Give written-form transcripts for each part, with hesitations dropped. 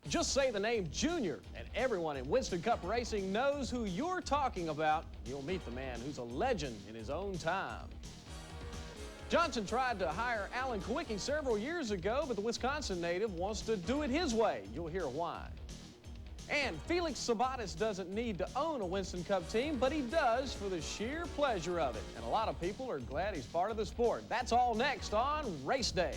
Just say the name Junior, and everyone in Winston Cup Racing knows who you're talking about. You'll meet the man who's a legend in his own time. Johnson tried to hire Alan Kulwicki several years ago, but the Wisconsin native wants to do it his way. You'll hear why. And Felix Sebates doesn't need to own a Winston Cup team, but he does for the sheer pleasure of it. And a lot of people are glad he's part of the sport. That's all next on Race Day.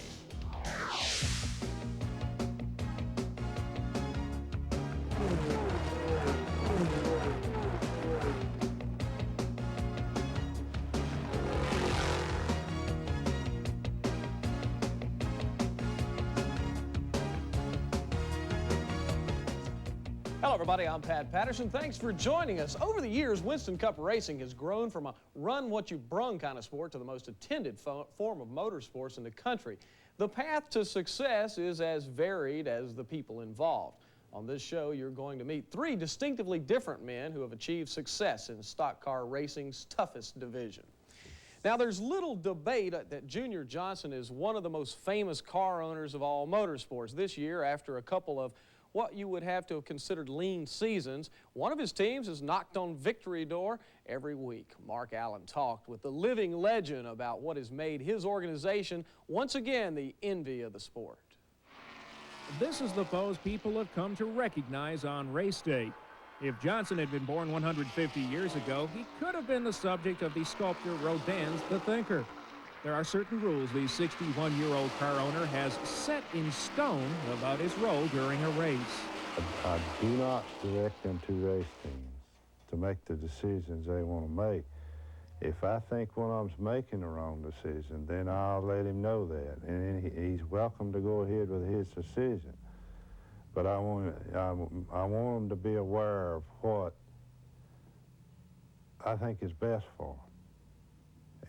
Hello everybody, I'm Pat Patterson. Thanks for joining us. Over the years, Winston Cup Racing has grown from a run-what-you-brung kind of sport to the most attended form of motorsports in the country. The path to success is as varied as the people involved. On this show, you're going to meet three distinctively different men who have achieved success in stock car racing's toughest division. Now, there's little debate that Junior Johnson is one of the most famous car owners of all motorsports. This year, after a couple of what you would have to have considered lean seasons, one of his teams has knocked on victory door every week. Mark Allen talked with the living legend about what has made his organization once again the envy of the sport. This is the pose people have come to recognize on race day. If Johnson had been born 150 years ago, he could have been the subject of the sculptor Rodin's The Thinker. There are certain rules the 61-year-old car owner has set in stone about his role during a race. I do not direct them to race teams to make the decisions they want to make. If I think one of them's making the wrong decision, then I'll let him know that, and he's welcome to go ahead with his decision. But I want him to be aware of what I think is best for him.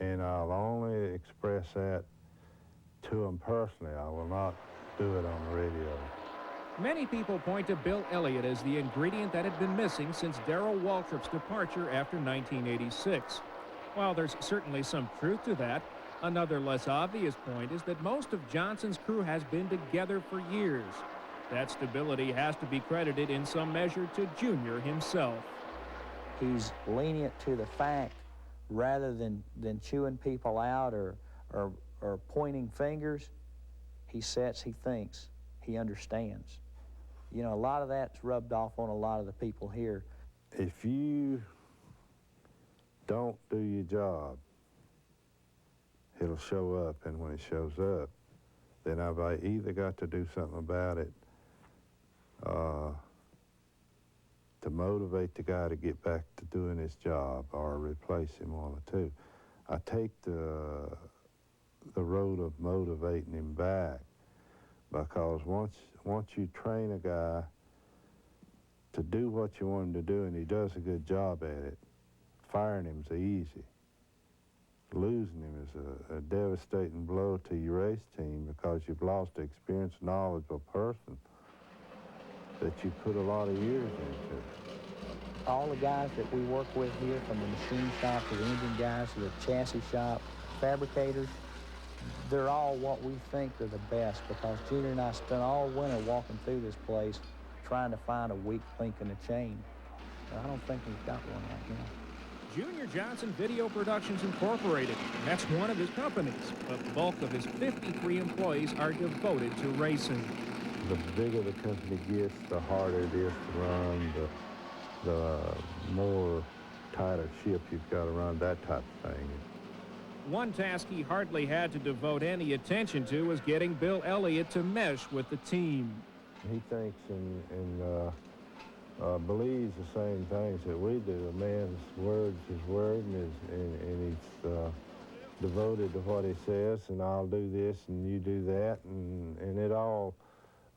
And I'll only express that to him personally. I will not do it on the radio. Many people point to Bill Elliott as the ingredient that had been missing since Darrell Waltrip's departure after 1986. While there's certainly some truth to that, another less obvious point is that most of Johnson's crew has been together for years. That stability has to be credited in some measure to Junior himself. He's lenient to the fact, rather than chewing people out or pointing fingers, he sets, he thinks, he understands. You know, a lot of that's rubbed off on a lot of the people here. If you don't do your job, it'll show up, and when it shows up, then I've either got to do something about it to motivate the guy to get back to doing his job or replace him, one or two. I take the road of motivating him back, because once you train a guy to do what you want him to do and he does a good job at it, firing him's easy. Losing him is a devastating blow to your race team, because you've lost an experienced, knowledgeable person that you put a lot of years into. All the guys that we work with here, from the machine shop to the engine guys to the chassis shop, fabricators, they're all what we think are the best, because Junior and I spent all winter walking through this place trying to find a weak link in the chain. I don't think we've got one right now. Junior Johnson Video Productions Incorporated. That's one of his companies, but the bulk of his 53 employees are devoted to racing. The bigger the company gets, the harder it is to run, the more tighter ship you've got to run, that type of thing. One task he hardly had to devote any attention to was getting Bill Elliott to mesh with the team. He thinks and believes the same things that we do. A man's word's his word, and he's devoted to what he says, and I'll do this and you do that, and it all,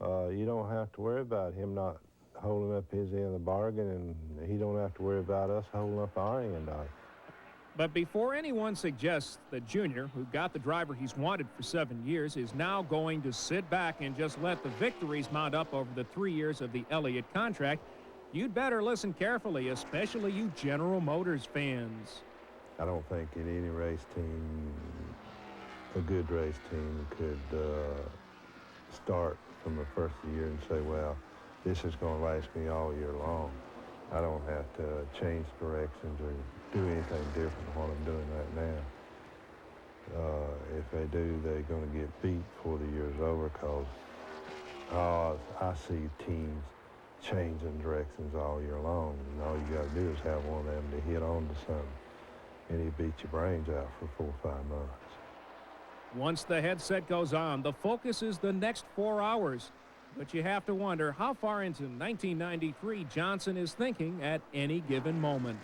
you don't have to worry about him not holding up his end of the bargain, and he don't have to worry about us holding up our end of it. But before anyone suggests that Junior, who got the driver he's wanted for 7 years, is now going to sit back and just let the victories mount up over the 3 years of the Elliott contract, you'd better listen carefully, especially you General Motors fans. I don't think in any race team, a good race team, could start from the first year and say, well, this is going to last me all year long. I don't have to change directions or do anything different than what I'm doing right now. If they do, they're going to get beat before the year's over, because I see teams changing directions all year long, and all you got to do is have one of them to hit onto something, and he beat your brains out for 4 or 5 months. Once the headset goes on, the focus is the next 4 hours. But you have to wonder how far into 1993 Johnson is thinking at any given moment.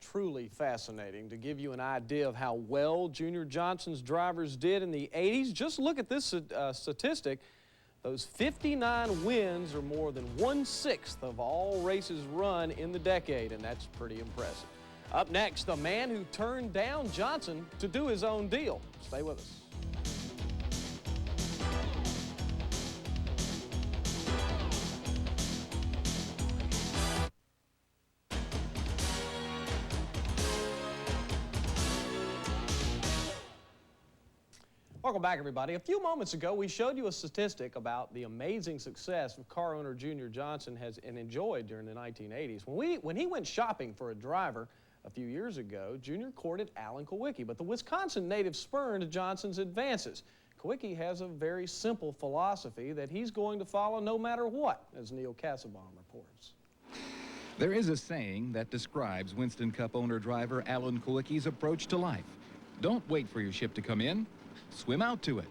Truly fascinating. To give you an idea of how well Junior Johnson's drivers did in the 80s, just look at this statistic. Those 59 wins are more than 1/6 of all races run in the decade, and that's pretty impressive. Up next, the man who turned down Johnson to do his own deal. Stay with us. Welcome back, everybody. A few moments ago, we showed you a statistic about the amazing success of car owner Junior Johnson has enjoyed during the 1980s. When he went shopping for a driver a few years ago, Junior courted Alan Kulwicki, but the Wisconsin native spurned Johnson's advances. Kulwicki has a very simple philosophy that he's going to follow no matter what, as Neil Kassebaum reports. There is a saying that describes Winston Cup owner-driver Alan Kulwicki's approach to life. Don't wait for your ship to come in. Swim out to it.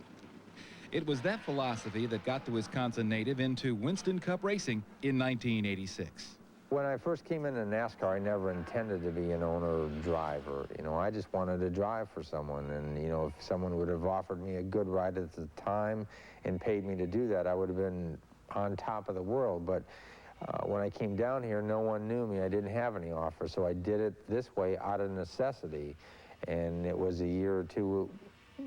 It was that philosophy that got the Wisconsin native into Winston Cup racing in 1986. When I first came into NASCAR, I never intended to be an owner-driver. You know, I just wanted to drive for someone. And, you know, if someone would have offered me a good ride at the time and paid me to do that, I would have been on top of the world. But when I came down here, no one knew me. I didn't have any offers, so I did it this way out of necessity. And it was a year or two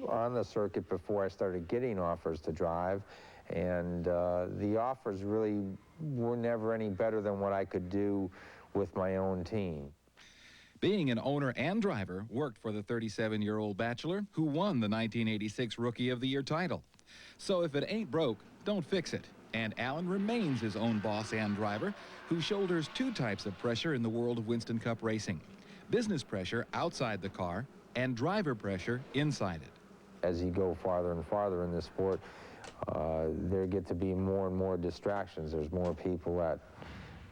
on the circuit before I started getting offers to drive, and the offers really were never any better than what I could do with my own team. Being an owner and driver worked for the 37-year-old bachelor who won the 1986 Rookie of the Year title. So if it ain't broke, don't fix it. And Alan remains his own boss and driver, who shoulders 2 types of pressure in the world of Winston Cup racing: business pressure outside the car and driver pressure inside it. As you go farther and farther in this sport, there get to be more and more distractions. There's more people that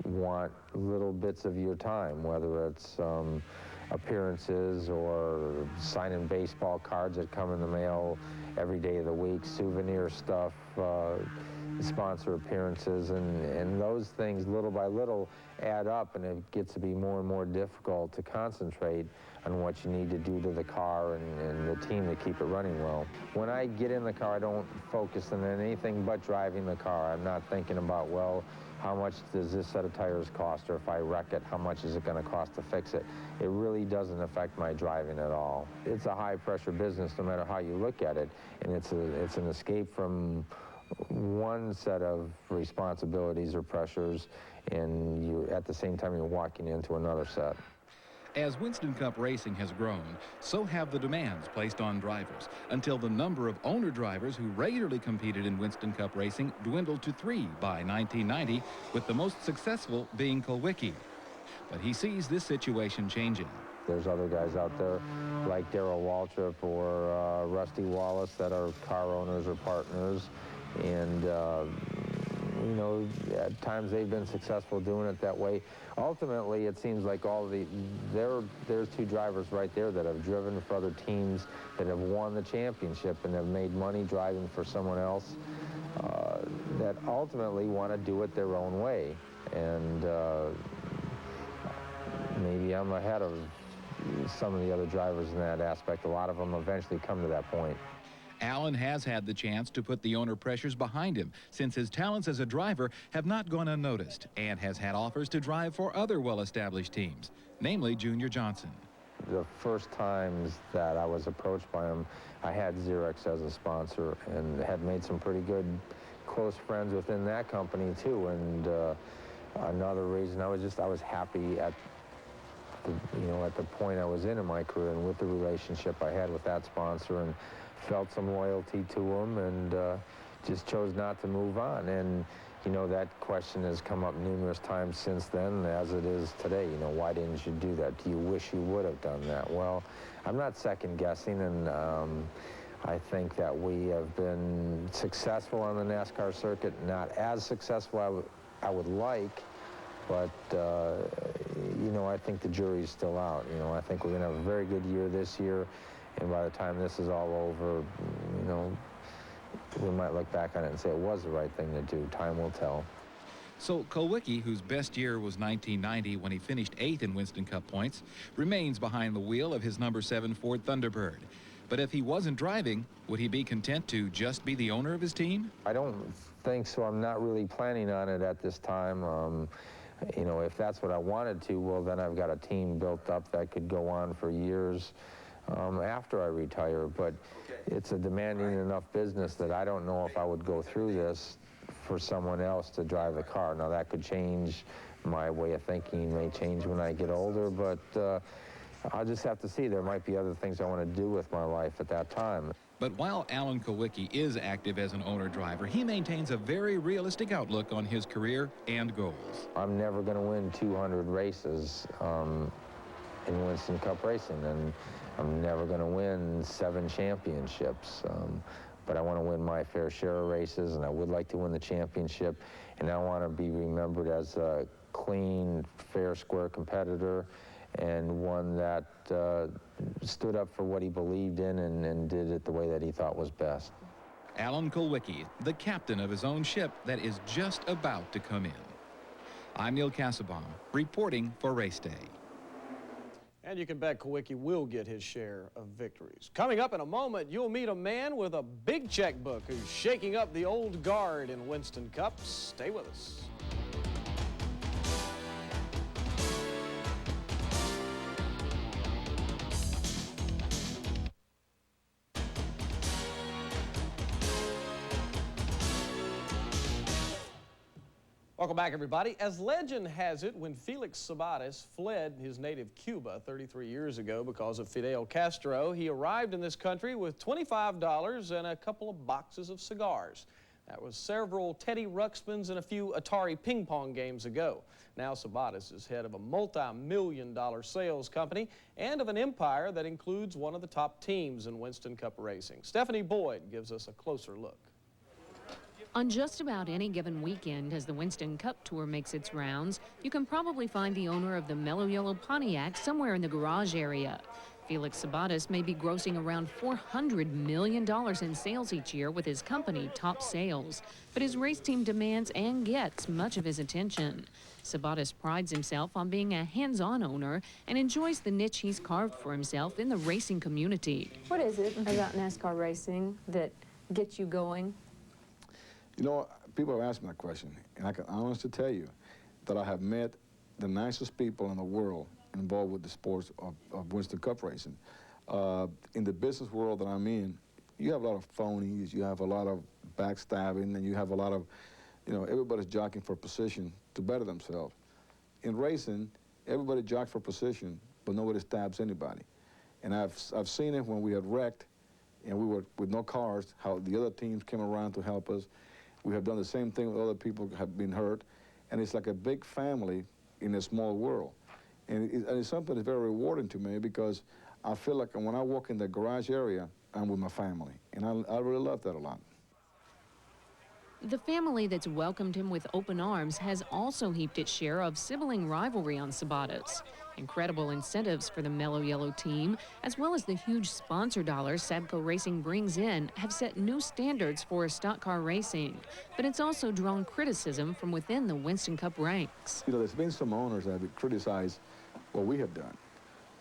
want little bits of your time, whether it's appearances or signing baseball cards that come in the mail every day of the week, souvenir stuff, sponsor appearances, and those things little by little add up, and it gets to be more and more difficult to concentrate on what you need to do to the car and the team to keep it running well. When I get in the car, I don't focus on anything but driving the car. I'm not thinking about, well, how much does this set of tires cost, or if I wreck it, how much is it going to cost to fix it? It really doesn't affect my driving at all. It's a high-pressure business no matter how you look at it, and it's an escape from one set of responsibilities or pressures, and at the same time you're walking into another set. As Winston Cup racing has grown, so have the demands placed on drivers, until the number of owner drivers who regularly competed in Winston Cup racing dwindled to 3 by 1990, with the most successful being Kulwicki. But he sees this situation changing. There's other guys out there like Darrell Waltrip or Rusty Wallace that are car owners or partners, and you know, at times they've been successful doing it that way. Ultimately, it seems like there's 2 drivers right there that have driven for other teams, that have won the championship and have made money driving for someone else, that ultimately want to do it their own way. And maybe I'm ahead of some of the other drivers in that aspect. A lot of them eventually come to that point. Alan has had the chance to put the owner pressures behind him, since his talents as a driver have not gone unnoticed, and has had offers to drive for other well-established teams, namely Junior Johnson. The first times that I was approached by him, I had Xerox as a sponsor and had made some pretty good close friends within that company too. And another reason, I was happy at the point I was in my career, and with the relationship I had with that sponsor, and felt some loyalty to him, and just chose not to move on. And You know, that question has come up numerous times since then, as it is today. You know, why didn't you do that? Do you wish you would have done that? Well, I'm not second guessing, and I think that we have been successful on the NASCAR circuit, not as successful I would like, but, you know, I think the jury's still out. You know, I think we're going to have a very good year this year, and by the time this is all over, you know, we might look back on it and say it was the right thing to do. Time will tell. So Kulwicki, whose best year was 1990 when he finished 8th in Winston Cup points, remains behind the wheel of his number 7 Ford Thunderbird. But if he wasn't driving, would he be content to just be the owner of his team? I don't think so. I'm not really planning on it at this time. You know, if that's what I wanted to, well, then I've got a team built up that could go on for years after I retire. But it's a demanding enough business that I don't know if I would go through this for someone else to drive the car. Now, that could change. My way of thinking may change when I get older, but I'll just have to see. There might be other things I want to do with my life at that time. But while Alan Kulwicki is active as an owner-driver, he maintains a very realistic outlook on his career and goals. I'm never going to win 200 races in Winston Cup racing, and I'm never going to win 7 championships. But I want to win my fair share of races, and I would like to win the championship, and I want to be remembered as a clean, fair, square competitor, and one that stood up for what he believed in and did it the way that he thought was best. Alan Kulwicki, the captain of his own ship that is just about to come in. I'm Neil Cassabaum, reporting for RaceDay. And you can bet Kulwicki will get his share of victories. Coming up in a moment, you'll meet a man with a big checkbook who's shaking up the old guard in Winston Cup. Stay with us. Welcome back, everybody. As legend has it, when Felix Sebates fled his native Cuba 33 years ago because of Fidel Castro, he arrived in this country with $25 and a couple of boxes of cigars. That was several Teddy Ruxpins and a few Atari ping pong games ago. Now Sebates is head of a multi-million-dollar sales company and of an empire that includes one of the top teams in Winston Cup racing. Stephanie Boyd gives us a closer look. On just about any given weekend as the Winston Cup Tour makes its rounds, you can probably find the owner of the mellow yellow Pontiac somewhere in the garage area. Felix Sebates may be grossing around $400 million in sales each year with his company, Top Sales, but his race team demands and gets much of his attention. Sebates prides himself on being a hands-on owner and enjoys the niche he's carved for himself in the racing community. What is it about NASCAR racing that gets you going? You know, people have asked me that question, and I can honestly tell you that I have met the nicest people in the world involved with the sports of Winston Cup racing. In the business world that I'm in, you have a lot of phonies, you have a lot of backstabbing, and you have a lot of, you know, everybody's jockeying for position to better themselves. In racing, everybody jocks for position, but nobody stabs anybody. And I've seen it when we had wrecked, and we were with no cars, how the other teams came around to help us. We have done the same thing with other people who have been hurt, and it's like a big family in a small world. And it's something that's very rewarding to me because I feel like when I walk in the garage area, I'm with my family, and I really love that a lot. The family that's welcomed him with open arms has also heaped its share of sibling rivalry on Sebates. Incredible incentives for the mellow yellow team, as well as the huge sponsor dollars Sabco Racing brings in, have set new standards for stock car racing. But it's also drawn criticism from within the Winston Cup ranks. You know, there's been some owners that have criticized what we have done.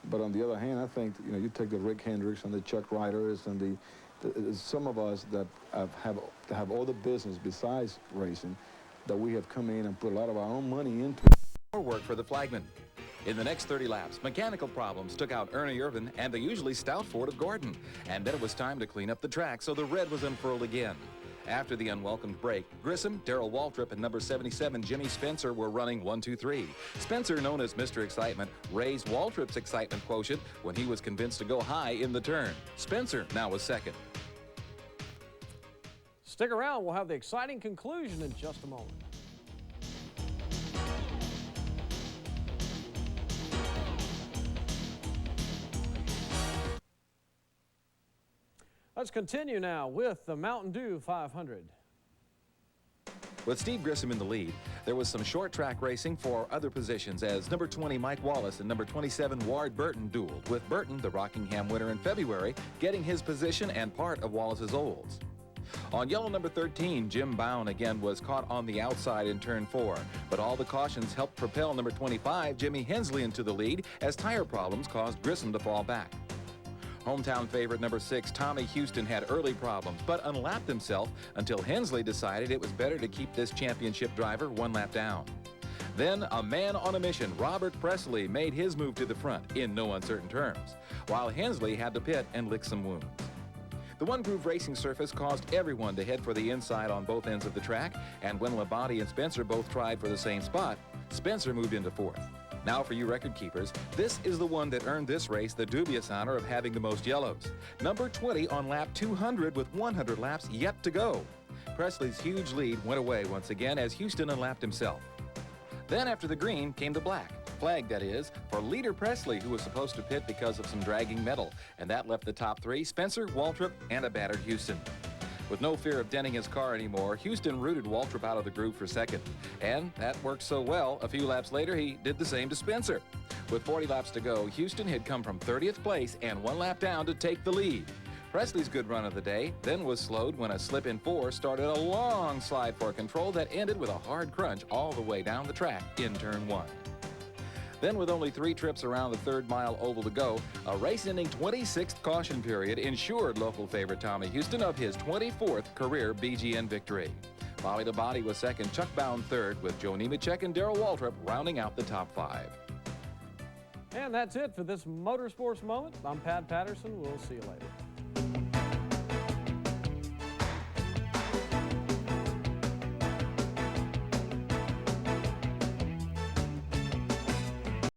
But on the other hand, I think, you know, you take the Rick Hendricks and the Chuck Riders and some of us that have all the business besides racing, that we have come in and put a lot of our own money into. More work for the flagman. In the next 30 laps, mechanical problems took out Ernie Irvin and the usually stout Ford of Gordon. And then it was time to clean up the track, so the red was unfurled again. After the unwelcomed break, Grissom, Darrell Waltrip, and number 77, Jimmy Spencer, were running 1, 2, 3. Spencer, known as Mr. Excitement, raised Waltrip's excitement quotient when he was convinced to go high in the turn. Spencer now was second. Stick around, we'll have the exciting conclusion in just a moment. Let's continue now with the Mountain Dew 500. With Steve Grissom in the lead, there was some short track racing for other positions as number 20 Mike Wallace and number 27 Ward Burton dueled, with Burton, the Rockingham winner in February, getting his position and part of Wallace's olds. On yellow number 13, Jim Bowen again was caught on the outside in turn 4, but all the cautions helped propel number 25 Jimmy Hensley into the lead as tire problems caused Grissom to fall back. Hometown favorite number 6, Tommy Houston, had early problems, but unlapped himself until Hensley decided it was better to keep this championship driver one lap down. Then, a man on a mission, Robert Presley, made his move to the front in no uncertain terms, while Hensley had to pit and lick some wounds. The one-groove racing surface caused everyone to head for the inside on both ends of the track, and when Labonte and Spencer both tried for the same spot, Spencer moved into 4th. Now for you record keepers, this is the one that earned this race the dubious honor of having the most yellows. Number 20 on lap 200 with 100 laps yet to go. Presley's huge lead went away once again as Houston unlapped himself. Then after the green came the black, flag that is, for leader Presley, who was supposed to pit because of some dragging metal, and that left the top 3, Spencer, Waltrip, and a battered Houston. With no fear of denting his car anymore, Houston rooted Waltrip out of the groove for second. And that worked so well, a few laps later, he did the same to Spencer. With 40 laps to go, Houston had come from 30th place and 1 lap down to take the lead. Presley's good run of the day then was slowed when a slip in 4 started a long slide for control that ended with a hard crunch all the way down the track in turn 1. Then, with only 3 trips around the 3rd mile oval to go, a race-ending 26th caution period ensured local favorite Tommy Houston of his 24th career BGN victory. Bobby Labonte was second, Chuck Bowen third, with Joe Nemechek and Darrell Waltrip rounding out the top 5. And that's it for this Motorsports Moment. I'm Pat Patterson. We'll see you later.